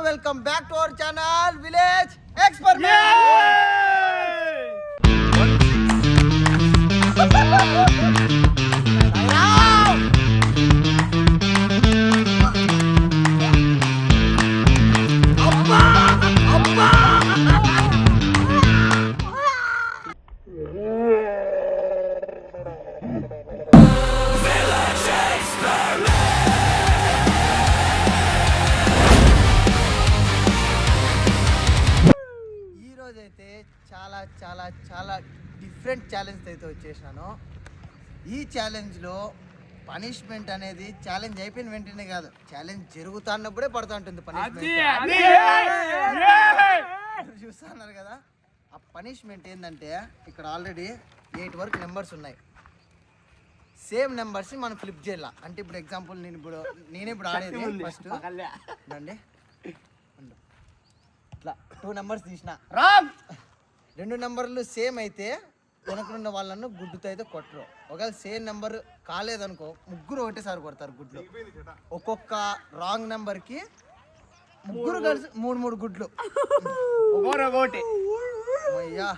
Welcome back to our channel village experiment. అయితే చాలా చాలా చాలా డిఫరెంట్ ఛాలెంజ్ అయితే వచ్చేసినాను. ఈ ఛాలెంజ్లో పనిష్మెంట్ అనేది ఛాలెంజ్ అయిపోయిన వెంటనే కాదు, ఛాలెంజ్ జరుగుతున్నప్పుడే పడుతూ ఉంటుంది పనిష్మెంట్. చూస్తున్నారు కదా, ఆ పనిష్మెంట్ ఏంటంటే ఇక్కడ ఆల్రెడీ 8 వరకు నెంబర్స్ ఉన్నాయి. సేమ్ నెంబర్స్ని మనం ఫ్లిప్ చేయాల. అంటే ఇప్పుడు ఎగ్జాంపుల్ నేను ఇప్పుడు ఆడేది ఫస్ట్ అండి ఇట్లా 2 నెంబర్స్ తీసిన, 2 నెంబర్లు సేమ్ అయితే వెనకనున్న వాళ్ళను గుడ్డుతో అయితే కొట్టరు. ఒకవేళ సేమ్ నెంబర్ కాలేదనుకో ముగ్గురు ఒకటేసారి కొడతారు గుడ్లు. ఒక్కొక్క రాంగ్ నెంబర్కి ముగ్గురు కలిసి 3 గుడ్లు. అయ్యా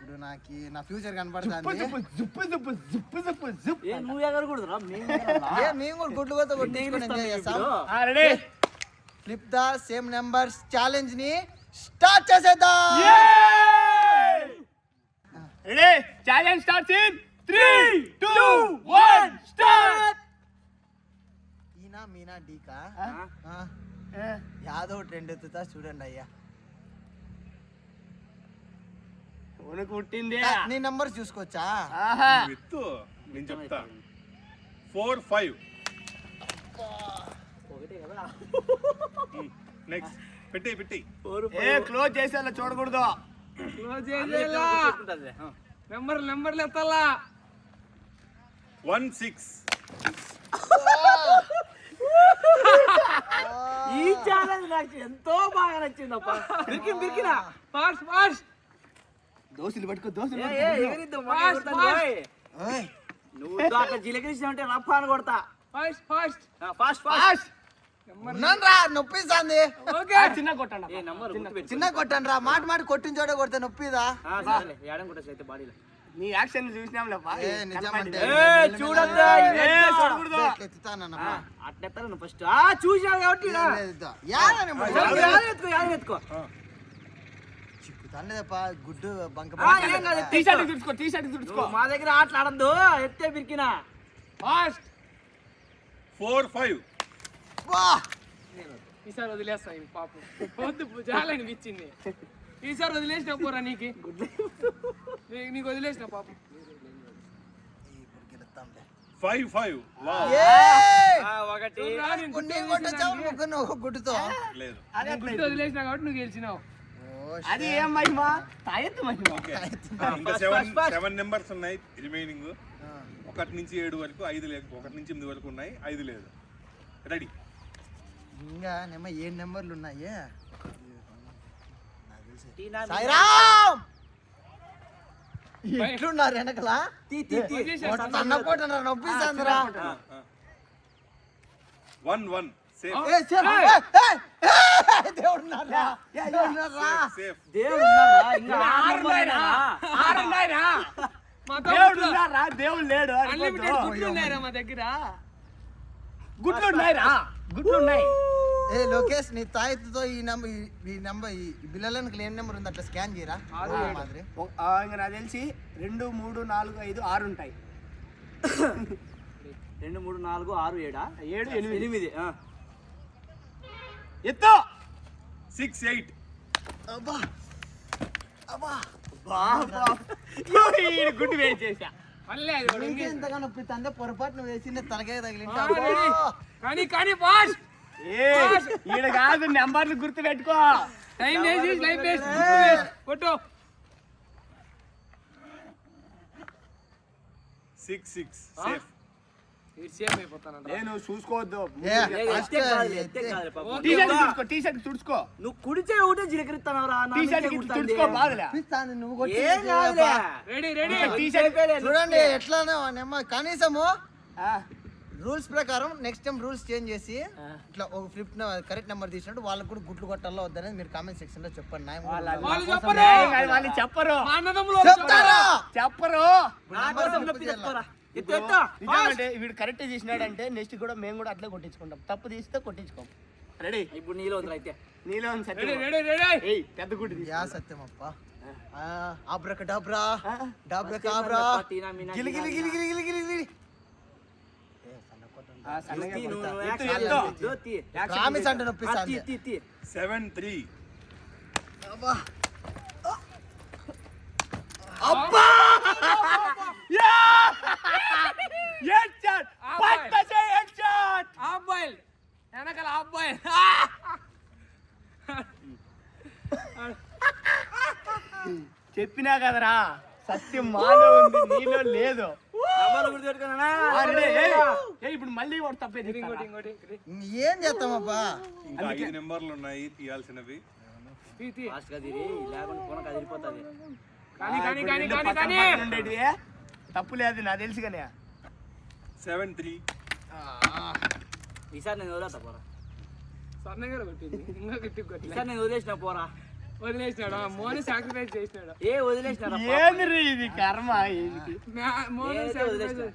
ఇప్పుడు నాకు నా ఫ్యూచర్ కనపడుతుంది. మేము కూడా గుడ్లు కొత్త కొట్టించుకొని ఎంజాయ్ చేస్తాం. Flip the same numbers challenge ని స్టార్ట్ చేసేద్దాం. Ready, challenge starts in 3 2 1 start. ఈనా మీనా డీకా యాదో ట్రెండ్ ఎత్తుతా చూడండి అయ్యా. పుట్టింది నీ నంబర్ చూసుకోవచ్చా? నేను చెప్తా 4 5. నెక్స్ట్ పెట్టి క్లోజ్ చేసేలా చూడకూడదు. క్లోజ్ చేసేలా నెంబర్లు ఎత్తాలా. 1 6. ఈ ఛాలెంజ్ నాకు ఎంతో బాగా నచ్చిందప్ప. బిరికినా ఫాస్ట్ దోస్తులు పట్టుకో, దోస్తులు ఓయ్ నువ్వు అట్లా జిలకరిస్తావంటే రప్ప అని కొడతా. ఫాస్ట్ రా నొప్పిస్తాంది. చిన్న కొట్టండి, చిన్న కొట్టండి రా, మాట కొట్టిన చోట కొడితే నొప్పిదా? బాడీలో నీ యాక్షన్ చూసినాంలేపా. నిజమంటే అట్లెత్తాను ఫస్ట్ చూసావు కాబట్టి చిక్కుతాంలేదప్ప గుడ్డు బంక. తీసుకో మా దగ్గర ఆటలు ఆడద్దు. ఎత్తే బిరికినా ఫాస్ట్ 4 5. ఈసారి వదిలేస్తా పాపం. వద్దు చాలా అనిపించింది. ఈసారి వదిలేసిన పోరా నీకు వదిలేసిన పాపం. 5 5. ఒకటి గుడ్డుతో లేదు. వదిలేసిన కాబట్టి నువ్వు గెలిచినావు. అది ఏం మహిమా, తాయెత్తు మహిమ. ఇంకా 7 నెంబర్స్ ఉన్నాయి రిమైనింగ్. 1 నుంచి 7 వరకు 5 లేదు, 1 నుంచి 8 వరకు ఉన్నాయి, 5 లేదు. రెడీ. ఇంకా 7 నెంబర్లు ఉన్నాయి. ఎట్లున్నారు వెనకలా? నొప్పిస్తాందిరా. 1 1. సేఫ్. దేవుడు లేడు. మా దగ్గర గుడ్లు ఉన్నాయి. ఏ లోకేష్, నీ తాయెత్తుతో ఈ నెంబర్ ఈ బిల్లలకు ఏం నెంబర్ ఉంది అట్లా స్కాన్ చేయరా? మాదిరి ఇంకా నాకు తెలిసి 2 3 4 5 6 ఉంటాయి. 2 3 4 6 7 8. ఎత్తు 6 8. అబ్బా అబ్బా గుడ్డు వేసి చేసా. ఎంతగా నొప్పిస్తుందే, పొరపాటును వేసి తలకాయ తగిలింటా. కానీ ఫాస్ట్ ఈడ కాదు, నెంబర్లు గుర్తు పెట్టుకో. టైం వేస్ట్ కొట్టు. 6 6. సేఫ్. సేఫ్ అయిపోతాను. నేను చూసుకోవద్దు. టీషర్ట్ తుడుచుకో. నువ్వు కుడిచే ఒకటే జిలకరిస్తానవరా. తుడుచుకో బాధలే. నువ్వు రెడీ చూడండి ఎట్లానో కనీసము రూల్స్ ప్రకారం నెక్స్ట్ టైం రూల్స్ చేంజ్ చేసి ఇట్లా ఒక ఫ్లిప్ కరెక్ట్ నెంబర్ తీసినట్టు వాళ్ళకి కూడా గుట్లు కొట్టాలో వద్దనేది మీరు కామెంట్ సెక్షన్ లో చెప్పండి. న్యాయం కూడా ఉండాలి. వాళ్ళు చెప్పరు. వాళ్ళు చెప్పరు. మా అన్నదమ్ములు చెప్తారా? చెప్పరు. ఎత్తు. నిజమంటే వీడు కరెక్ట్ తీసినాడంటే నెక్స్ట్ కూడా మేము కూడా అట్లే కొట్టించుకుంటాం. తప్పు తీస్తే కొట్టించుకోం. రెడీ? ఇప్పుడు నీలో ఉంది అయితే నీలో ఉంది సత్యం. రెడీ. ఏయ్ పెద్ద గుడ్డి తీసి. యా సత్యమప్ప. ఆబ్రకడాబ్రా డాబ్రకాబ్రా గిలి గిలి గిలి గిలి గిలి గిలి గిలి. ఆ, సన్నగా తీ, నువ్వు కొడతా. యాక్షన్ ఎత్తు, ఎత్తు. చేద్దు, తీ. ప్రామిస్ అంటే నొప్పిస్తాంది. తీ. 7-3. అబ్బా అబ్బా! Head shot! పట్టసే హెడ్ షాట్! హాఫ్ బాయిల్ వెనకాల హాఫ్ బాయిల్. చెప్పినా కదరా సత్యం మాలో ఉంది నీలో లేదు. డబ్బాలు గుర్తుపెట్టుకున్నానా? ఆ, రెడీ? ఏయ్, ఇప్పుడు మళ్ళీ వాడు తప్పేది ఇంకోటి ఏం చేస్తామప్పా? ఇంకా 5 నెంబర్లు ఉన్నాయి తీయాల్సినవి. తీ. ఫాస్ట్ గా తీరి, లేకుంటే కొన కదిలిపోతుంది. కానీ తప్పు లేదు నాకు తెలుసు కానీ 7-3. ఈసారి నేను వదిలేస్తా పోరా. సన్నగా కొట్టింది ఇంకా గట్టి కొట్టి ఈసారి నేను వదిలేసిన పోరా. వదిలేసినాడు. మోని సాక్రిఫైస్ చేసినాడు. వదిలేసిన ఏంది ఇది కర్మ ఈయనకి. మోని నేనైతే వదిలేసిన.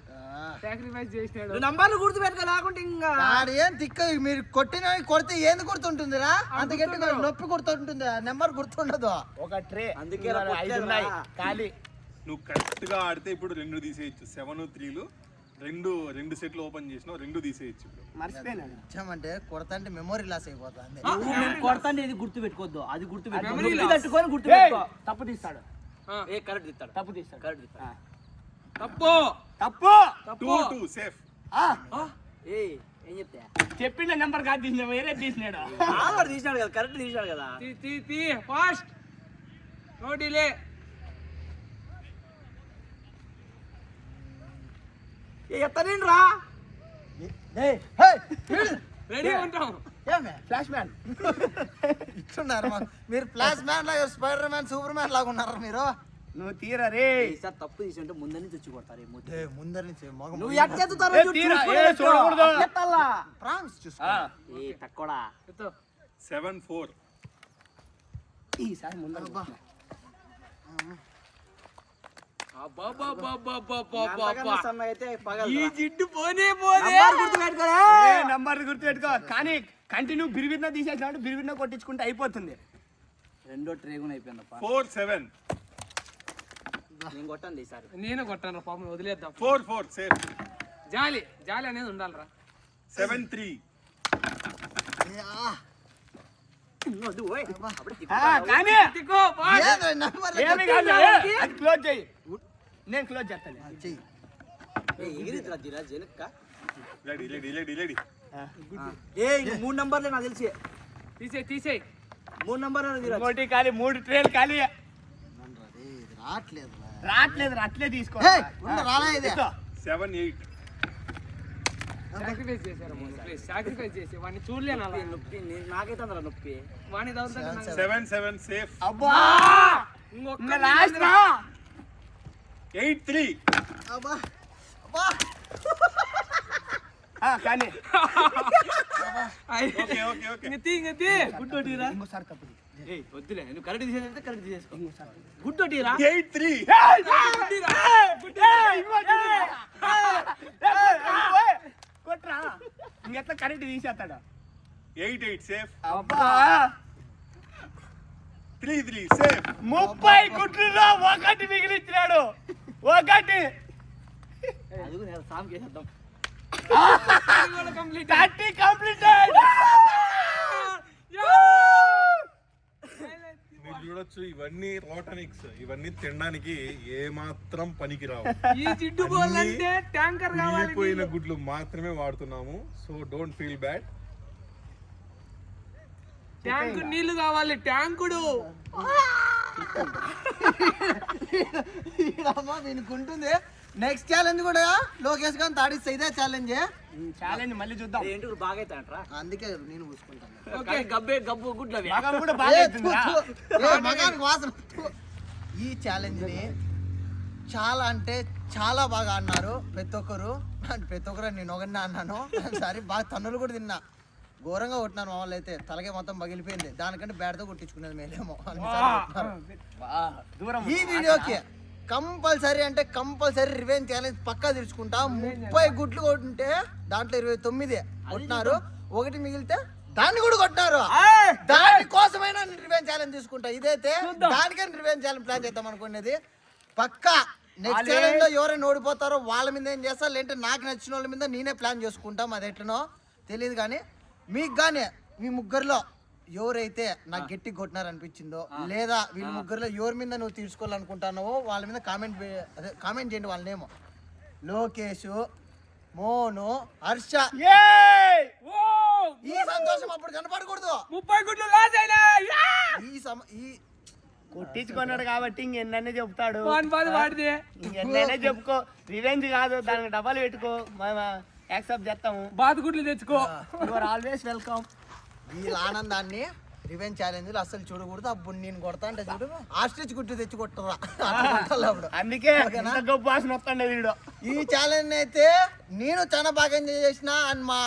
సాక్రిఫైస్ చేసినాడు. నువ్వు నంబర్లు గుర్తు పెట్టుకో, లేకుంటే ఇంకా ఆడు ఏం తిక్క మీరు కొట్టిన కొడితే ఏంది గుర్తుంటుందిరా? అంత గట్టిగా నొప్పి గుర్తుంటుంది, నెంబర్ గుర్తుండదు. ఒక ట్రే అందుకే అందుకే 5 ఉన్నాయి ఖాళీ. నువ్వు కరెక్ట్ గా ఆడితే ఇప్పుడు 2 తీసేయచ్చు. 7-3లు రెండు సెట్లు ఓపెన్ చేసినావు, 2 తీసేయచ్చు ఇప్పుడు. మర్చిపోయినాడు. అంటే కొడతంటే మెమొరీ లాస్ అయిపోతుంది. నువ్వు నేను కొడతాను, ఇది గుర్తు పెట్టుకోవద్దు. అది గుర్తు పెట్టుకో. Memory గుర్తు loss. పెట్టుకొని గుర్తు ఏయ్, పెట్టుకో. తప్పు తీస్తాడు. కరెక్ట్ తీస్తాడు. తప్పు తీస్తాడు. కరెక్ట్ తీస్తాడు. తప్పు తప్పు 2-2 సేఫ్. ఏం చెప్తా? చెప్పిండ నెంబర్ కాదు తీసిన వేరే తీసినాడు. ఆవిడ తీసినాడు కదా, కరెక్ట్ తీసినాడు కదా. తీ ఫాస్ట్. No delay. ఎత్తనేను రా. రెడీ ఉంటాం. ఫ్లాష్ మ్యాన్ ఇచ్చున్నారు మీరు. ఫ్లాష్ మ్యాన్ లాగా, స్పైడర్ మ్యాన్, సూపర్ మ్యాన్ లాగా ఉన్నారు మీరు. నువ్వు తీరా రే. ఈసారి తప్పు తీసి ఉంటే ముందు నుంచి వచ్చి కొడతారు. ముందర నుంచి మగం నువ్వు ఎత్తెత్తుతారో ఏ, తీరా. ఏ, చూడకూడదు. ప్రామిస్ చూసుకో. తక్కువడా. ఎత్తు. 7-4. ఈసారి ముందు అయితే ఈ జిడ్డు పోనే గుర్తు పెట్టుకోరా. నంబర్ గుర్తు పెట్టుకో. కానీ కంటిన్యూ బిరివిన్న తీసేసినాడు, బిరివిన్న కొట్టించుకుంటే అయిపోతుంది. రెండో ట్రేగున్ అయిపోయిందప్ప. 4-7. నేను కొట్టండి ఈసారి. నేను కొట్టాను పాపం, వదిలేద్దాం. 4-4 సేఫ్. జాలి అనేది ఉండాలిరా. 7-3. వద్దు, ఓయ్. అప్పుడే కానీ తిక్కో, ఫాస్ట్. నెంబర్ ఏమి కాదు. అది క్లోజ్ చేయి. నేను క్లోజ్ చేస్తాను. చెయ్యి. ఎగిరిద్దురా జీరా జనక్క. రెడీ. ఇంక 3 నంబర్లే నాకు తెలిసి. తీసేయ్ 3 నంబర్లు ఇంకోటి ఖాళీ, 3 ట్రేలు ఖాళీ. రావట్లేదు. రావట్లేదు, అట్లే తీసుకో. రాలే ఇది. 7-8. సాక్రిఫైస్ చేశారు. ప్లీజ్ సాక్రిఫైస్ చేసి వాడిని చూడలేను అలా. నొప్పి నాకైతే అందరా నొప్పి. వాడిని తగ్గుతుంది. 7-7 సేఫ్. అబ్బా ఇంకొక ఇంకా లాస్ట్ రా. 8-3. అబ్బా అబ్బా. కానీ ఓకే. తీ. గుడ్డోటీరా. ఇంకోసారి తప్పు తీ. వద్దులే, నువ్వు కరెక్ట్ తీసేదంటే కరెక్ట్ తీసేసుకో. గుడ్డోటీరా. 8-3. కొట్రా. ఇంకెట్లా కరెక్ట్ తీసేస్తాడు. 8-8 సేఫ్. అబ్బా 3-3 సేఫ్. 30 గుడ్లులో 1 మిగిలిచ్చినాడు. 1 అది నేను సామ్ చేసేద్దాం. 30 కంప్లీటెడ్. మీరు చూడొచ్చు, ఇవన్నీ రోటనిక్స్. ఇవన్నీ తినడానికి ఏమాత్రం పనికిరావు. ఈ జిడ్డు పోవాలంటే ట్యాంకర్ కావాలి. మిగిలిపోయిన గుడ్లు మాత్రమే వాడుతున్నాము. So don't feel bad. Tank నీళ్లు కావాలి. ట్యాంకుడు వీనికి ఉంటుంది. నెక్స్ట్ ఛాలెంజ్ కూడా లోకేష్ గారిని తాడిస్తే ఇదే ఛాలెంజ్. ఛాలెంజ్ మళ్ళీ చూద్దాం. ఏంటి బాగా అవుతాయంట్రా. అందుకే నేను పూసుకుంటాను. ఓకే, గబ్బు గుడ్లు అవి. మగం కూడా బాగా అవుతుందిరా. మగానికి వాసన. ఈ ఛాలెంజ్ ని చాలా అంటే చాలా బాగా అన్నారు ప్రతి ఒక్కరు. నేను ఒకరిని అన్నాను సరే బాగా తన్నులు కూడా తిన్నా. ఘోరంగా కొట్టినారు మా వాళ్ళు అయితే, తలకే మొత్తం పగిలిపోయింది. దానికంటే బ్యాట్తో కొట్టించుకునేది మేలేమో అన్నిసార్లు కొట్టినారు. ఈ వీడియోకి కంపల్సరీ రివెంజ్ ఛాలెంజ్ పక్కా తీర్చుకుంటా. 30 గుడ్లు కొట్టుంటే దాంట్లో 29 కొట్టినారు, ఒకటి మిగిలితే దాన్ని కూడా కొట్టినారు. దానికోసమైనా రివెంజ్ ఛాలెంజ్ తీసుకుంటా. ఇదైతే దానికైనా రివెంజ్ ఛాలెంజ్ ప్లాన్ చేద్దాం అనుకునేది. పక్కా నెక్స్ట్ ఛాలెంజ్ లో ఎవరైనా ఓడిపోతారో వాళ్ళ మీద ఏం చేస్తా, లేదంటే నాకు నచ్చిన వాళ్ళ మీద నేనే ప్లాన్ చేసుకుంటాం. అది ఎట్లనో తెలియదు కానీ మీకు కానీ మీ ముగ్గురులో ఎవరైతే నాకు గట్టి కొట్టినారనిపించిందో, లేదా వీళ్ళ ముగ్గురులో ఎవరి మీద నువ్వు తీసుకోవాలనుకుంటున్నావో వాళ్ళ మీద కామెంట్ చేయండి. వాళ్ళనేమో లోకేష్, మోను, హర్ష. ఈ సంతోషం అప్పుడు కనపడకూడదు. 30 గుడ్లు లాస్ అయినాయి. ఈ కొట్టించుకున్నాడు కాబట్టి ఇంకెన్నైనా చెప్తాడు. వాడిదే ఇంకెన్నైనా చెప్పుకో, రివెంజ్ కాదు, దానికి డబ్బాలు పెట్టుకో, యాక్సెప్ట్ చేస్తాము. బాతు గుడ్లు తెచ్చుకో. Your always welcome. వీళ్ళ ఆనందాన్ని రివెంజ్ ఛాలెంజ్ అసలు చూడకూడదు. అప్పుడు నేను కొడతా అంటే చూడు, ఆస్ట్రిచ్ గుడ్డు తెచ్చి కొట్టరా అప్పుడు. అందుకే గొప్ప వాసన వస్తుండే వీడు. ఈ ఛాలెంజ్ అయితే నేను చాలా బాగా ఎంజాయ్ చేసిన, అండ్ మా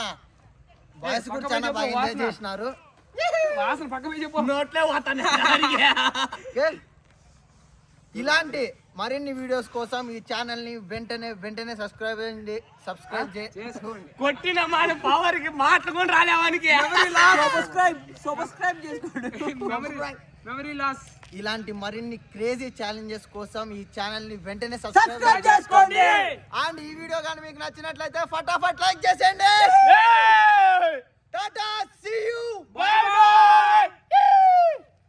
బాయ్స్ కూడా చాలా బాగా ఎంజాయ్ చేసినారు. వాసన పక్క పోయి చెప్పు. నోట్లే పోతాను. ఓకే? ఇలాంటి మరిన్ని వీడియోస్ కోసం ఈ ఛానల్ ని వెంటనే సబ్స్క్రైబ్ చేసుకోండి. కొట్టిన మన పవర్ కి మాటలు కూడా రాలేవానికి. సబ్స్క్రైబ్ చేసుకోండి. Memory loss. ఇలాంటి మరిన్ని క్రేజీ ఛాలెంజెస్ కోసం ఈ ఛానల్ ని వెంటనే సబ్స్క్రైబ్ చేసుకోండి. అండ్ ఈ వీడియో కానీ మీకు నచ్చినట్లయితే ఫటాఫట్ లైక్ చేసేయండి. Tata, see you, bye by.